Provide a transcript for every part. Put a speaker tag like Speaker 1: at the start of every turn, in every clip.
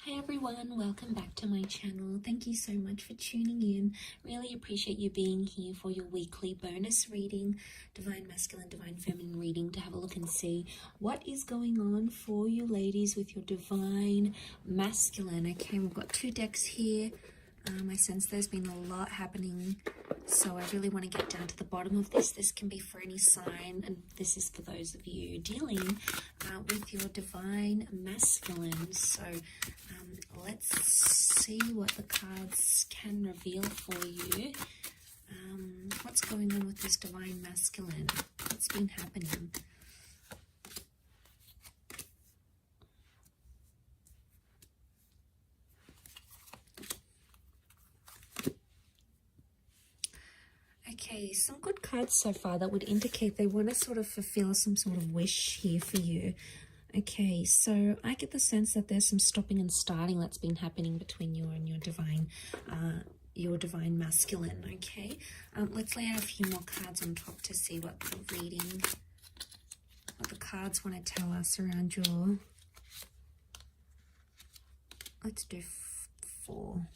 Speaker 1: Hi everyone, welcome back to my channel. Thank you so much for tuning in. Really appreciate you being here for your weekly bonus reading, Divine Masculine, Divine Feminine reading, to have a look and see what is going on for you ladies with your Divine Masculine. Okay, we've got two decks here. I sense there's been a lot happening, so I really want to get down to the bottom of this. This can be for any sign, and this is for those of you dealing with your Divine Masculine. So let's see what the cards can reveal for you. What's going on with this Divine Masculine? What's been happening? Okay, some good cards so far that would indicate they want to sort of fulfill some sort of wish here for you. Okay, so I get the sense that there's some stopping and starting that's been happening between you and your Divine Masculine. Okay, let's lay out a few more cards on top to see what the reading, what the cards want to tell us around your. Let's do 4.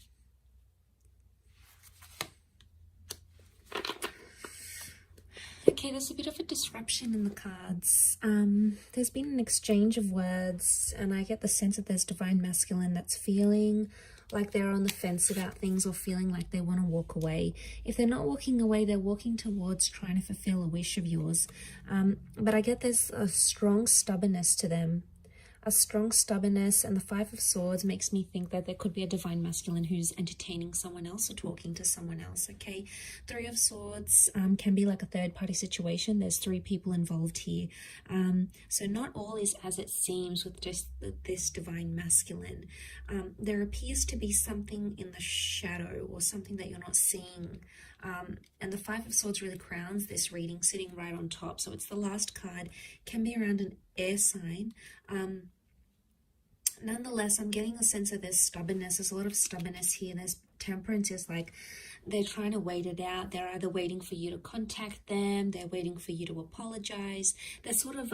Speaker 1: Okay, there's a bit of a disruption in the cards. There's been an exchange of words, and I get the sense that there's Divine Masculine that's feeling like they're on the fence about things, or feeling like they want to walk away. If they're not walking away, they're walking towards trying to fulfill a wish of yours. But I get there's a strong stubbornness to them. A strong stubbornness, and the 5 of Swords makes me think that there could be a Divine Masculine who's entertaining someone else or talking to someone else, okay? 3 of Swords can be like a third-party situation. There's 3 people involved here. So not all is as it seems with just this Divine Masculine. There appears to be something in the shadow, or something that you're not seeing. And the 5 of Swords really crowns this reading, sitting right on top. So it's the last card, can be around an air sign. Nonetheless, I'm getting a sense of there's stubbornness. There's a lot of stubbornness here. There's Temperance is like they're trying to wait it out. They're either waiting for you to contact them, they're waiting for you to apologize. They're sort of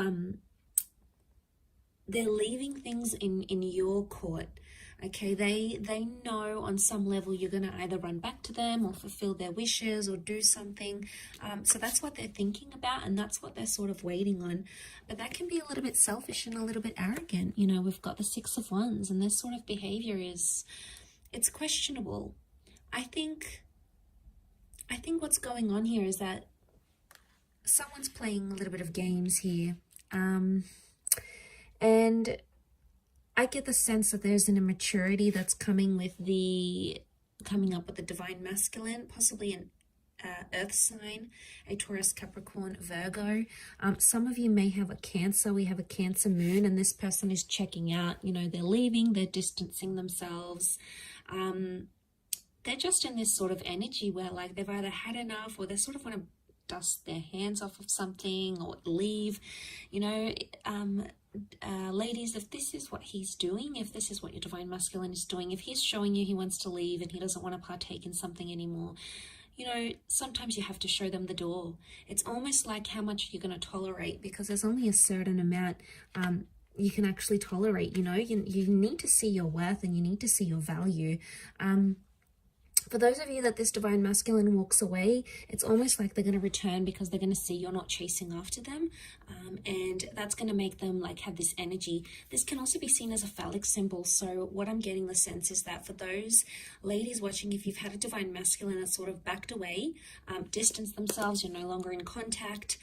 Speaker 1: they're leaving things in your court. Okay, they know on some level you're going to either run back to them or fulfill their wishes or do something. So that's what they're thinking about, and that's what they're sort of waiting on. But that can be a little bit selfish and a little bit arrogant. You know, we've got the 6 of Wands, and this sort of behavior it's questionable. I think what's going on here is that someone's playing a little bit of games here. And I get the sense that there's an immaturity that's coming up with the Divine Masculine, possibly an earth sign, a Taurus, Capricorn, Virgo. Some of you may have a Cancer. We have a Cancer moon, and this person is checking out. You know, they're leaving, they're distancing themselves. They're just in this sort of energy where like they've either had enough, or they sort of want to dust their hands off of something or leave. You know, ladies, if this is what he's doing, if this is what your Divine Masculine is doing, if he's showing you he wants to leave and he doesn't want to partake in something anymore, you know, sometimes you have to show them the door. It's almost like how much you're going to tolerate, because there's only a certain amount you can actually tolerate. You know, you need to see your worth, and you need to see your value. For those of you that this Divine Masculine walks away, it's almost like they're going to return because they're going to see you're not chasing after them. And that's going to make them like have this energy. This can also be seen as a phallic symbol. So what I'm getting the sense is that for those ladies watching, if you've had a Divine Masculine that's sort of backed away, distanced themselves, you're no longer in contact,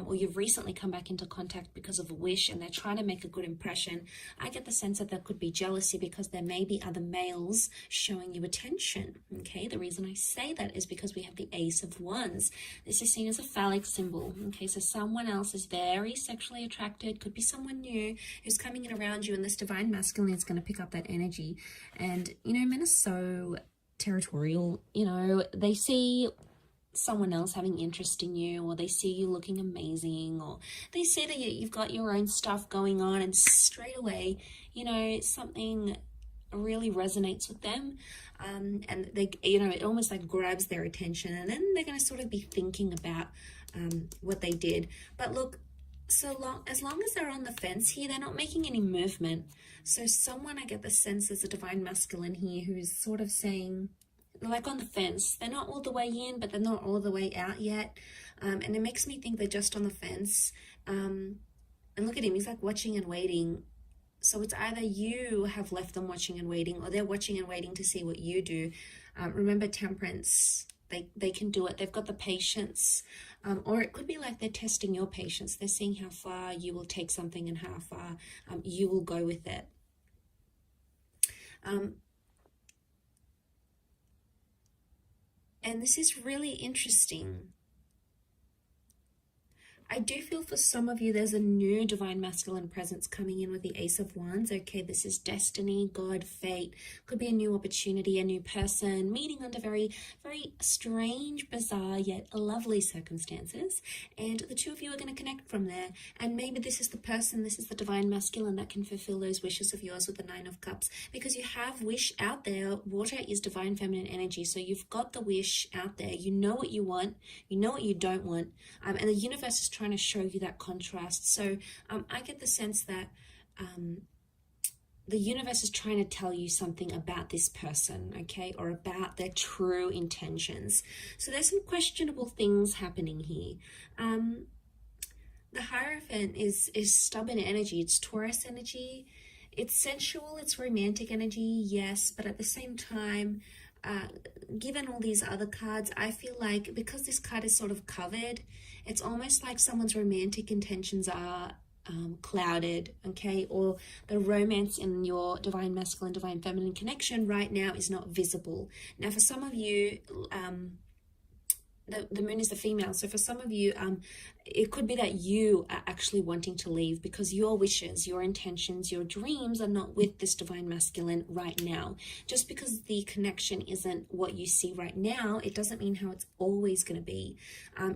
Speaker 1: or you've recently come back into contact because of a wish and they're trying to make a good impression, I get the sense that there could be jealousy because there may be other males showing you attention. Okay, the reason I say that is because we have the Ace of Wands. This is seen as a phallic symbol. Okay, so someone else is very sexually attracted, could be someone new who's coming in around you, and this Divine Masculine is going to pick up that energy. And, you know, men are so territorial. You know, they see someone else having interest in you, or they see you looking amazing, or they see that you've got your own stuff going on, and straight away, you know, something really resonates with them, and they, you know, it almost like grabs their attention, and then they're going to sort of be thinking about what they did. But look, as long as they're on the fence here, they're not making any movement. So someone, I get the sense, is a divine masculine here who's sort of saying, like on the fence. They're not all the way in, but they're not all the way out yet. And it makes me think they're just on the fence. And look at him, he's like watching and waiting. So it's either you have left them watching and waiting, or they're watching and waiting to see what you do. Remember, temperance, they can do it. They've got the patience. Or it could be like they're testing your patience. They're seeing how far you will take something and how far you will go with it. And this is really interesting. I do feel for some of you there's a new divine masculine presence coming in with the Ace of Wands. Okay, this is destiny, God, fate. Could be a new opportunity, a new person, meeting under very, very strange, bizarre, yet lovely circumstances. And the two of you are going to connect from there. And maybe this is the person, this is the divine masculine that can fulfill those wishes of yours with the Nine of Cups. Because you have wish out there. Water is divine feminine energy. So you've got the wish out there. You know what you want. You know what you don't want. And the universe is trying to show you that contrast. So I get the sense that the universe is trying to tell you something about this person, okay, or about their true intentions. So there's some questionable things happening here. The Hierophant is stubborn energy. It's Taurus energy. It's sensual. It's romantic energy, yes, but at the same time, given all these other cards, I feel like because this card is sort of covered, it's almost like someone's romantic intentions are clouded, okay, or the romance in your divine masculine, divine feminine connection right now is not visible. Now, for some of you, the moon is the female, so for some of you, it could be that you are actually wanting to leave because your wishes, your intentions, your dreams are not with this divine masculine right now. Just because the connection isn't what you see right now, it doesn't mean how it's always going to be.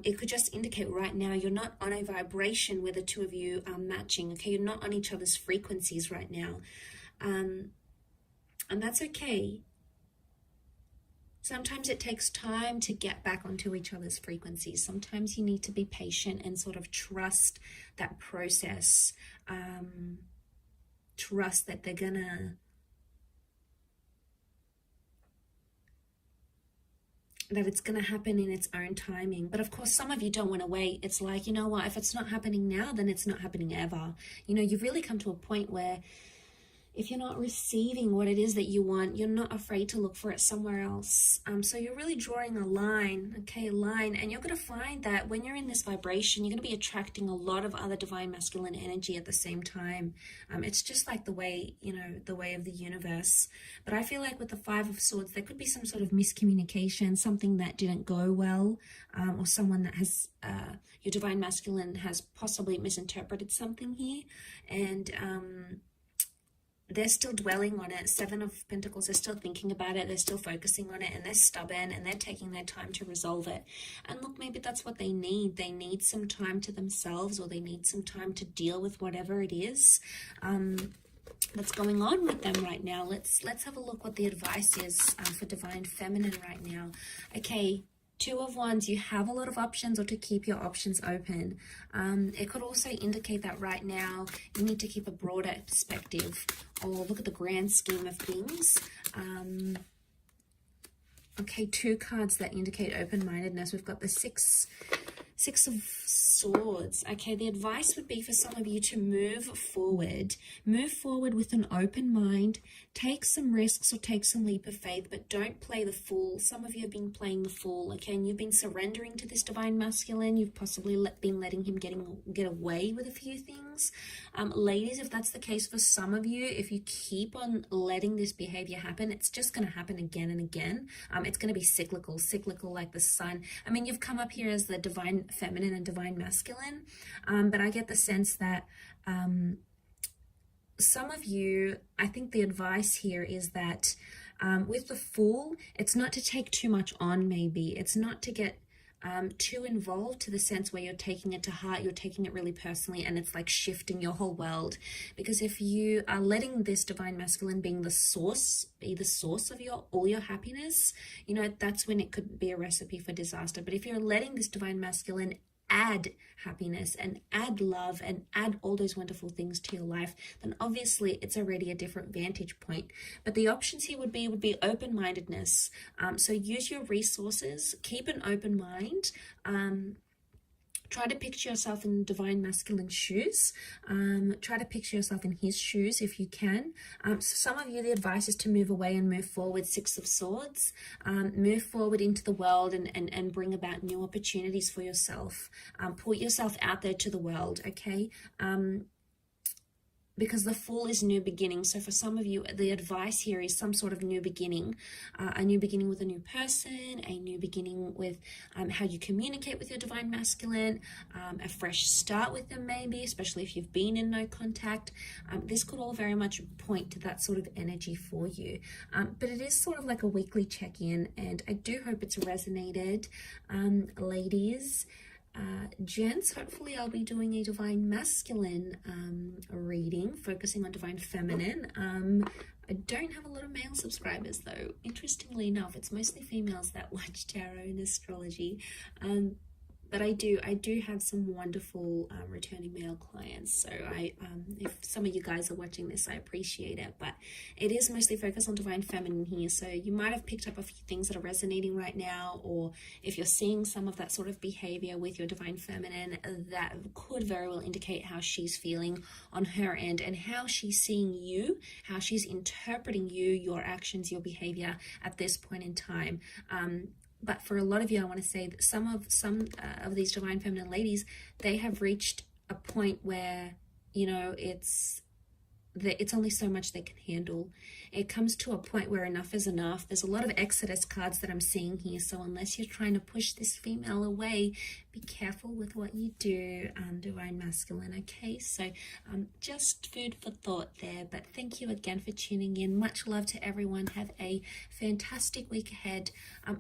Speaker 1: It could just indicate right now you're not on a vibration where the two of you are matching, okay? You're not on each other's frequencies right now. And that's okay. Sometimes it takes time to get back onto each other's frequencies. Sometimes you need to be patient and sort of trust that process. Trust that they're gonna... that it's going to happen in its own timing. But of course, some of you don't want to wait. It's like, you know what, if it's not happening now, then it's not happening ever. You know, you've really come to a point where if you're not receiving what it is that you want, you're not afraid to look for it somewhere else. So you're really drawing a line, okay, a line, and you're going to find that when you're in this vibration, you're going to be attracting a lot of other divine masculine energy at the same time. It's just like the way, you know, the way of the universe. But I feel like with the Five of Swords, there could be some sort of miscommunication, something that didn't go well, or someone that has, your divine masculine has possibly misinterpreted something here, and they're still dwelling on it. Seven of Pentacles, they're still thinking about it, they're still focusing on it, and they're stubborn, and they're taking their time to resolve it. And look, maybe that's what they need. They need some time to themselves, or they need some time to deal with whatever it is that's going on with them right now. Let's have a look what the advice is for divine feminine right now. Okay, Two of Wands, you have a lot of options, or to keep your options open. It could also indicate that right now you need to keep a broader perspective, or look at the grand scheme of things. Okay, two cards that indicate open-mindedness. We've got the Six of Swords. Okay, the advice would be for some of you to move forward. Move forward with an open mind. Take some risks or take some leap of faith, but don't play the fool. Some of you have been playing the fool, okay, and you've been surrendering to this divine masculine. You've possibly been letting him get away with a few things. Ladies, if that's the case for some of you, if you keep on letting this behavior happen, it's just going to happen again and again. It's going to be cyclical like the sun. I mean, you've come up here as the divine feminine and divine masculine, but I get the sense that some of you, I think the advice here is that with the Fool, it's not to take too much on. Maybe it's not to get too involved, to the sense where you're taking it to heart, you're taking it really personally, and it's like shifting your whole world. Because if you are letting this divine masculine be the source of all your happiness, you know, that's when it could be a recipe for disaster. But if you're letting this divine masculine add happiness and add love and add all those wonderful things to your life, then obviously it's already a different vantage point. But the options here would be open-mindedness. So use your resources, keep an open mind. Try to picture yourself in divine masculine shoes. Try to picture yourself in his shoes if you can. So some of you, the advice is to move away and move forward. Six of Swords. Move forward into the world and bring about new opportunities for yourself. Put yourself out there to the world, okay? Because the Fool is new beginning. So for some of you, the advice here is some sort of new beginning, a new beginning with a new person, a new beginning with how you communicate with your divine masculine, a fresh start with them maybe, especially if you've been in no contact. This could all very much point to that sort of energy for you. But it is sort of like a weekly check-in, and I do hope it's resonated, ladies. Gents, hopefully I'll be doing a divine masculine reading, focusing on divine feminine. I don't have a lot of male subscribers though. Interestingly enough, it's mostly females that watch tarot and astrology. But I do have some wonderful returning male clients. So if some of you guys are watching this, I appreciate it. But it is mostly focused on divine feminine here. So you might have picked up a few things that are resonating right now, or if you're seeing some of that sort of behavior with your divine feminine, that could very well indicate how she's feeling on her end and how she's seeing you, how she's interpreting you, your actions, your behavior at this point in time. But for a lot of you, I want to say that some of these divine feminine ladies, they have reached a point where, you know, it's only so much they can handle. It comes to a point where enough is enough. There's a lot of Exodus cards that I'm seeing here. So unless you're trying to push this female away, be careful with what you do, divine masculine, okay? So just food for thought there. But thank you again for tuning in. Much love to everyone. Have a fantastic week ahead.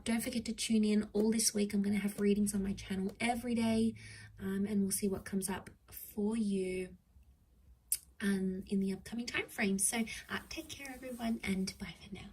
Speaker 1: Don't forget to tune in all this week. I'm going to have readings on my channel every day, and we'll see what comes up for you in the upcoming time frame. So take care everyone, and bye for now.